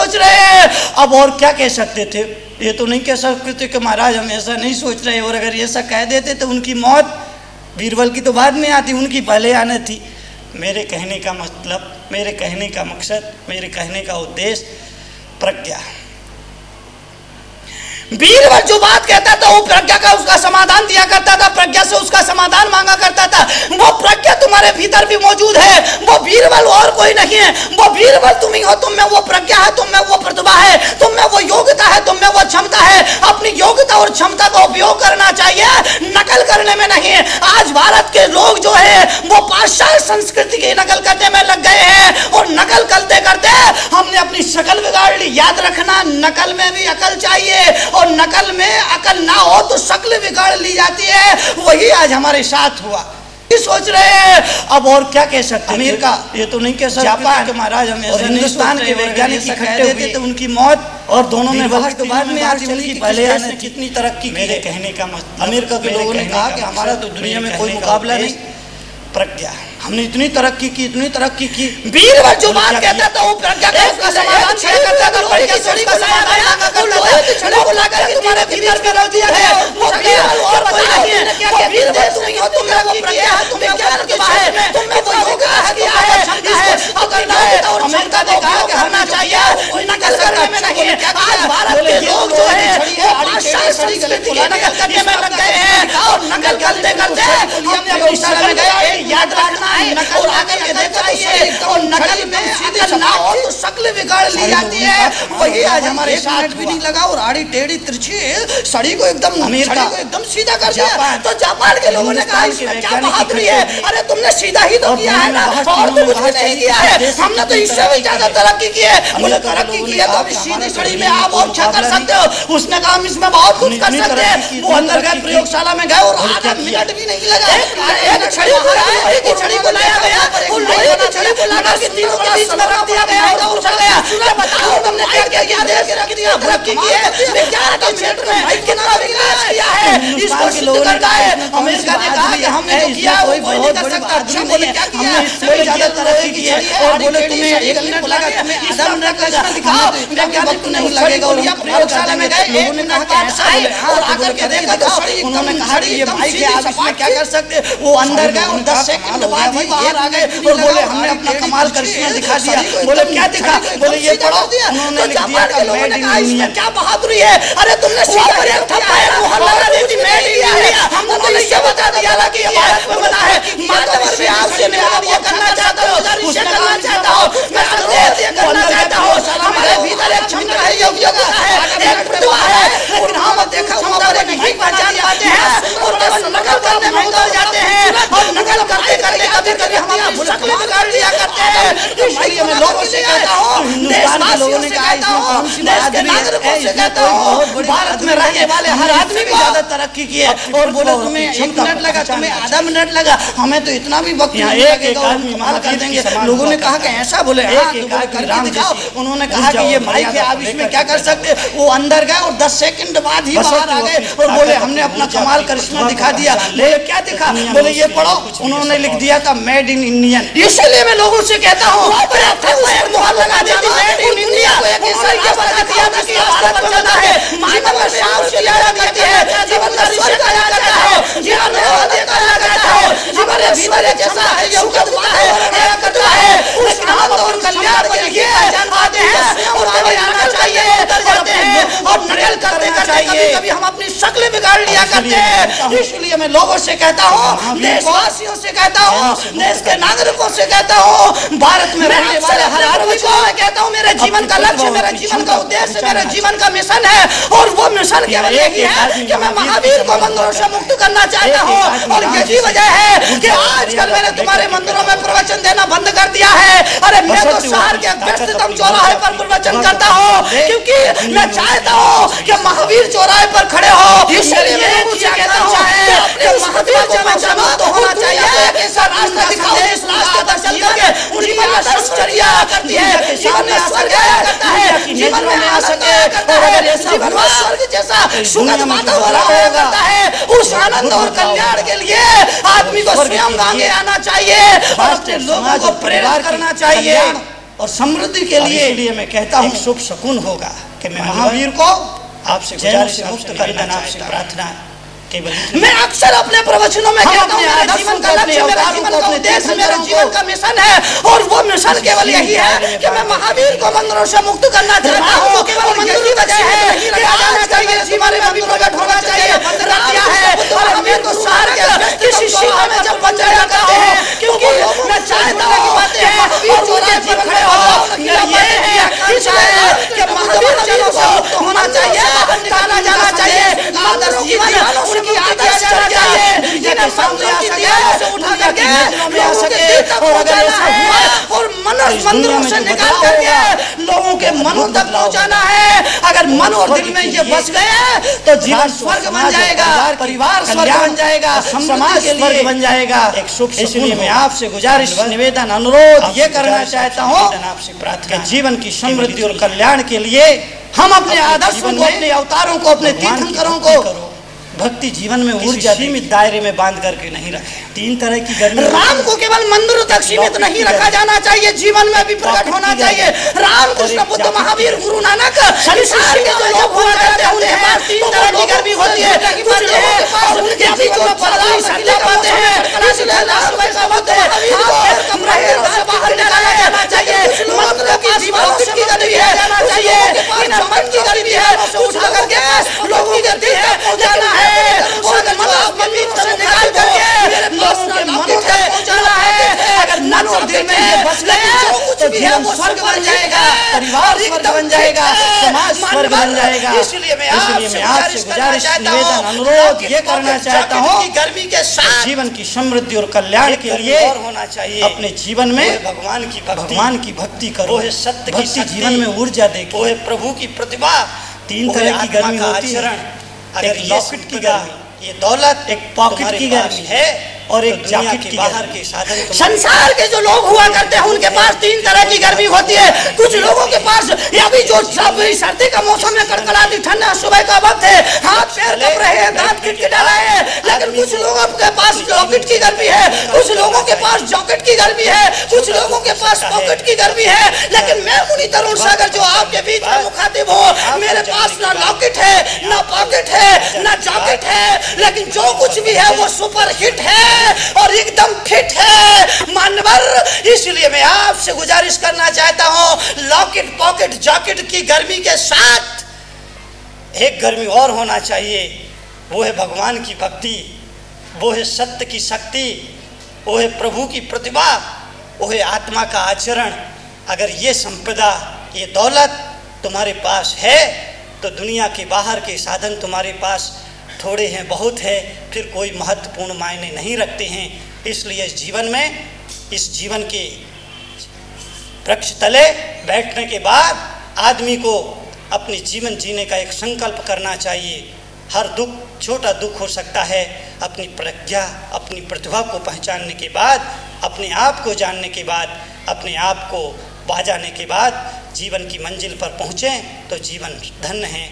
सोच रहे हैं। अब और क्या कह सकते थे, ये तो नहीं कह सकते थे कि महाराज हम ऐसा नहीं सोच रहे, और अगर ऐसा कह देते तो उनकी मौत बीरबल की तो बाद में आती, उनकी पहले आना थी। मेरे कहने का मतलब, मेरे कहने का मकसद, मेरे कहने का उद्देश्य प्रज्ञा। बीरबल जो बात कहता था वो प्रज्ञा का उसका समाधान दिया करता था, प्रज्ञा से उसका समाधान मांगा करता था। वो प्रज्ञा तुम्हारे भीतर भी मौजूद है, वो बीरबल और कोई नहीं है, वो बीरबल तुम ही हो। तुम में वो प्रज्ञा है, तुम में वो प्रतिभा है, तुम में वो योग्यता है, तुम में वो क्षमता है। अपनी योग्यता और क्षमता का उपयोग करना चाहिए, नकल करने में नहीं। आज भारत के लोग जो है वो पाश्चात्य संस्कृति की नकल करने में लग गए हैं, और नकल करते करते हमने अपनी शक्ल बिगाड़ ली। याद रखना, नकल में भी अकल चाहिए, और नकल में अकल ना हो तो शक्ल बिगाड़ ली जाती है। वही आज हमारे साथ हुआ। सोच रहे हैं अब और क्या कह सकते हैं। अमेरिका, ये तो नहीं कह सकते कि महाराज हम ऐसा, हिंदुस्तान के वैज्ञानिक इकट्ठे हुए थे, उनकी मौत और दोनों में वक्त तो बाद में आती, उनकी पहले आने कितनी तरक्की। मेरे कहने का मतलब, अमेरिका के लोगों ने कहा कि हमारा तो दुनिया में कोई मुकाबला नहीं। प्रज्ञा, हमने इतनी तरक्की की, इतनी तरक्की की। बीरबल जो बात कहता था वो प्रज्ञा का उसका समाधान किया करता था, प्रज्ञा से उसका समाधान मांगा करता था। छड़ी को लाकर तुम्हारे भीतर में रख दिया है। वो बीरबल और कोई नहीं है, वो बीरबल तुम ही हो। तुम में वो प्रज्ञा है, तुम में वो प्रतिभा है, तुम में वो योग्यता है, तुम में वो क्षमता है। अगर योग्यता और क्षमता को उपयोग करना चाहिए, नकल करने में नहीं। आज भारत के लोग जो है वो पाश्चात्य संस्कृति की नकल करने में लग गए हैं, और नकल करते करते हमने अपनी शक्ल में गए। याद रखना है, नकल आकर के देखना चाहिए, और नकल में अकल ना हो तो शक्ल बिगाड़ ली जाती है। वही आज हमारे साथ भी नहीं लगा, और आड़ी टेढ़ी तिरछी सड़ी को एकदम सीधा कर दिया। तो जापान के लोगों ने कहा इसमें क्या बहादुरी है, अरे तुमने सीधा ही तो किया है ना, और तो कुछ भी नहीं किया है, हमने तो इससे भी ज्यादा तरक्की की है। बोले तरक्की की है तो अभी सीधी सड़ी में आप और क्या कर सकते हो। उसने कहा हम इसमें बहुत कुछ कर सकते हैं। वो अंदर गए, प्रयोगशाला में गए, और आधा मिनट भी नहीं लगा, एक छड़ी को लाया गया, और लोहे की छड़ी को लाकर के तीनों के बीच में रख दिया गया, और उछल गया। बताओ तुमने क्या क्या किया, देश रख दिया, तरक्की की है, विज्ञान के क्षेत्र में कितना विकास किया है, इसको सिद्ध करता है। अमेरिका ने कहा कि हमने जो किया वो कोई नहीं कर सकता। दुनिया ने क्या किया, इससे ज्यादा तरक्की की है, और बोले तुम्हें 1 मिनट लगा, तुम्हें आधा मिनट लगा, दिखाओ वैज्ञानिक नहीं लगेगा। और यहाँ प्रयोगशाला में गए, 1 मिनट का ऐसा है, और आकर के देखा तो उन्होंने कहा ये भाई के आप इसमें क्या कर सकते। वो अंदर गए, और 10 सेकंड बाद ही बाहर आ गए, और बोले हमने अपना कमाल करिश्मा दिखा दिया। बोले क्या दिखा, बोले ये पढ़ो। उन्होंने लिख दिया था मेड इन इंडिया। क्या बहादुरी है, अरे तुमने सीधा एक थप्पड़ मुहर लगा दी थी, मेड इंडिया है। हमने तो इससे बता दिया था कि ये भारत में बना है। मातवर से आपसे निवेदन ये करना चाहता हूँ, उसे करना चाहता हूँ, मैं संदेश ये करना चाहता हूँ। हमारे भीतर एक क्षमता है, योग्यता है, एक प्रतिभा है, लेकिन हम देखा हमारे नहीं पहचान पाते हैं, और केवल नकल करने में उतर जाते हैं, और नकल करते करते कभी कभी हम अपनी शक्ल बिगाड़ लिया करते हैं। इसलिए मैं लोगों से कहता हूँ, देशवासियों से कहता हूँ, देश के नागरिकों से कहता हूँ, भारत में रहने वाले हर आदमी भी ज्यादा तरक्की की है। और बोले तुम्हें 1 मिनट लगा, तुम्हें आधा मिनट लगा, हमें तो इतना भी वक्त नहीं लगेगा, कमाल कर देंगे। लोगों ने कहा कि ऐसा, बोले हाँ करके दिखाओ। उन्होंने कहा कि ये माइक है, आप इसमें क्या कर सकते। वो अंदर गए, और 10 सेकंड बाद ही बाहर आ गए, और बोले हमने अपना कमाल करिश्मा दिखा दिया। बोले क्या दिखा, बोले ये पढ़ो। उन्होंने लिख दिया था मेड इन इंडियन। इसलिए मैं लोगों से कहता हूँ, मुहर लगा देती मेड इन इंडिया। उन्होंने बता दिया था कि भारत में बना है। जीवन में शाम से याद करती है, जीवन में स्वर्ग आया करता है, जीवन में वादे करना करता है, जीवन में भीतर जैसा है, योग्यता है, एक कतरा है, उस आनंद और कल्याण के लिए आते हैं, और कभी आना चाहिए, उतर जाते हैं, और नकल करते करते कभी कभी हम अपनी शक्ल बिगाड़ लिया करते हैं। इसलिए मैं लोगों से कहता हूँ, देशवासियों से कहता हूँ, देश के नागरिकों से कहता हूँ, भारत में रहने वाले हर आदमी को मैं कहता हूँ, मेरे जीवन का लक्ष्य, मेरे जीवन का उद्देश्य, मेरे जीवन का मिशन है, और वो मिशन केवल यही है कि मैं महावीर को मंदिरों से मुक्त करना चाहता हूँ। और यही वजह है कि आजकल मैंने तुम्हारे मंदिरों में प्रवचन देना बंद कर दिया है। अरे मैं तो शहर के व्यस्ततम चौराहे पर प्रवचन करता हूँ, क्योंकि मैं चाहता हूँ कि महावीर चौराहे पर खड़े हो। इसलिए मैं कहता हूँ कि महावीर को मुक्त होना चाहिए, कैसा रास्ता दिखाओ, इस रास्ते पर चल करके जीवन में संचर्या करती है, जीवन में स्वर्ग आया करता है, जीवन में आ सके, और अगर ऐसा जीवन में स्वर्ग जैसा सुखद वातावरण हो करता है, उस आनंद और कल्याण के लिए आदमी को स्वयं आगे आना चाहिए, और अपने लोगों को प्रेरित करना चाहिए। और समृद्धि के लिए। इसलिए मैं कहता हूँ शुभ शकुन होगा कि मैं महावीर को आपसे गुजारिश मुक्त करना आपसे प्रार्थना केवल मैं अक्सर अपने प्रवचनों में कहता हूं मेरे जीवन का लक्ष्य, मेरे जीवन का उद्देश्य, मेरे जीवन का मिशन है, और वो मिशन केवल यही है कि मैं महावीर को बंधनों से मुक्त करना चाहता हूं। केवल मंदिर की वजह है कि आना चाहिए, जीवन में भी प्रकट होना चाहिए। रात्या है और हमें तो सार के किसी सीमा में जब बंद जाता है, क्योंकि मैं चाहता हूं कि बातें हैं और उनके जीवन में हो ये है कि महावीर जनों से मुक्त होना चाहिए, निकाला जाना चाहिए, आदर्श जीवन उनकी आदर्श जाना चाहिए, जिन्हें सामने आ सके, उठा करके लोगों के दिल तक पहुंचाना है और मनुष्य मंदिरों से निकाल करके लोगों के मनों तक पहुंचाना है। अगर मन और दिल में ये बस गए तो जीवन स्वर्ग बन जाएगा, परिवार स्वर्ग बन जाएगा, समाज स्वर्ग बन जाएगा। एक शुभ। इसलिए मैं आपसे गुजारिश, निवेदन, अनुरोध ये करना चाहता हूँ आपसे प्रार्थना, जीवन की समृद्धि और कल्याण के लिए हम अपने आदर्शों को, अपने अवतारों को, अपने तीर्थंकरों को भक्ति जीवन में ऊर्जा सीमित दायरे में बांध करके नहीं रखें। 3 तरह की गर्मी। राम को केवल मंदिर तक सीमित नहीं रखा जाना चाहिए, जीवन में भी प्रकट होना चाहिए। राम कृष्ण बुद्ध महावीर गुरु नानक संसार के जो लोग हुआ करते हैं उनके पास 3 तरह की गर्मी होती है। कुछ लोगों के पास उनके जीवन में पढ़ाई सत्ता पाते हैं, इसलिए राम वैसा बुद्ध महावीर को मंदिरों से बाहर निकाला जाना चाहिए। मंदिरों की दीवारों से की गर्मी है चाहिए, इन्हें मन की गर्मी है उठा करके लोगों के दिल तक पहुंचाना है और मंदिरों से निकाल करके लोगों के मनों तक पहुंचाना है। अगर मन और दिल में ये बस गए जो कुछ भी है वो स्वर्ग बन जाएगा, परिवार स्वर्ग बन जाएगा, समाज स्वर्ग बन जाएगा। इसलिए मैं आपसे गुजारिश, निवेदन, अनुरोध ये करना चाहता हूँ कि गर्मी के साथ जीवन की समृद्धि और कल्याण के लिए और होना चाहिए। अपने जीवन में भगवान की भक्ति करो, वो है सत्य की जीवन में ऊर्जा देखो, वो है प्रभु की प्रतिभा। 3 तरह की गर्मी होती है। अगर लॉकेट की गर्मी, ये दौलत, एक पॉकेट की गर्मी है और एक जैकेट की बाहर के साधन। संसार के जो लोग हुआ करते हैं उनके पास 3 तरह की गर्मी होती है। कुछ लोगों के पास अभी जो सर्दी का मौसम में कड़कड़ाती ठंड सुबह का वक्त है, हाथ पैर कप रहे हैं, दांत किटकिटा रहे हैं, लेकिन कुछ लोगों के पास लॉकेट की गर्मी है, कुछ लोगों के पास जॉकेट की गर्मी है, कुछ लोगों के पास पॉकेट की गर्मी है। लेकिन मैं मुनि तरुण सागर जो आपके बीच में मुखातिब हूँ, मेरे पास ना लॉकेट है, ना पॉकेट है, ना जॉकेट है, लेकिन जो कुछ भी है वो सुपर हिट है और एकदम फिट है मानवर। इसलिए मैं आपसे गुजारिश करना चाहता हूं, लॉकेट पॉकेट जॉकेट की गर्मी के साथ एक गर्मी और होना चाहिए, वो है भगवान की भक्ति, वो है सत्य की शक्ति, वो है प्रभु की प्रतिभा, वो है आत्मा का आचरण। अगर ये संपदा, ये दौलत तुम्हारे पास है तो दुनिया के बाहर के साधन तुम्हारे पास थोड़े हैं, बहुत है, फिर कोई महत्वपूर्ण मायने नहीं रखते हैं। इसलिए इस जीवन में, इस जीवन के वृक्ष तले बैठने के बाद आदमी को अपने जीवन जीने का एक संकल्प करना चाहिए। हर दुख, छोटा दुख हो सकता है, अपनी प्रज्ञा, अपनी प्रतिभा को पहचानने के बाद, अपने आप को जानने के बाद, अपने आप को पा जाने के बाद जीवन की मंजिल पर पहुँचें तो जीवन धन्य है।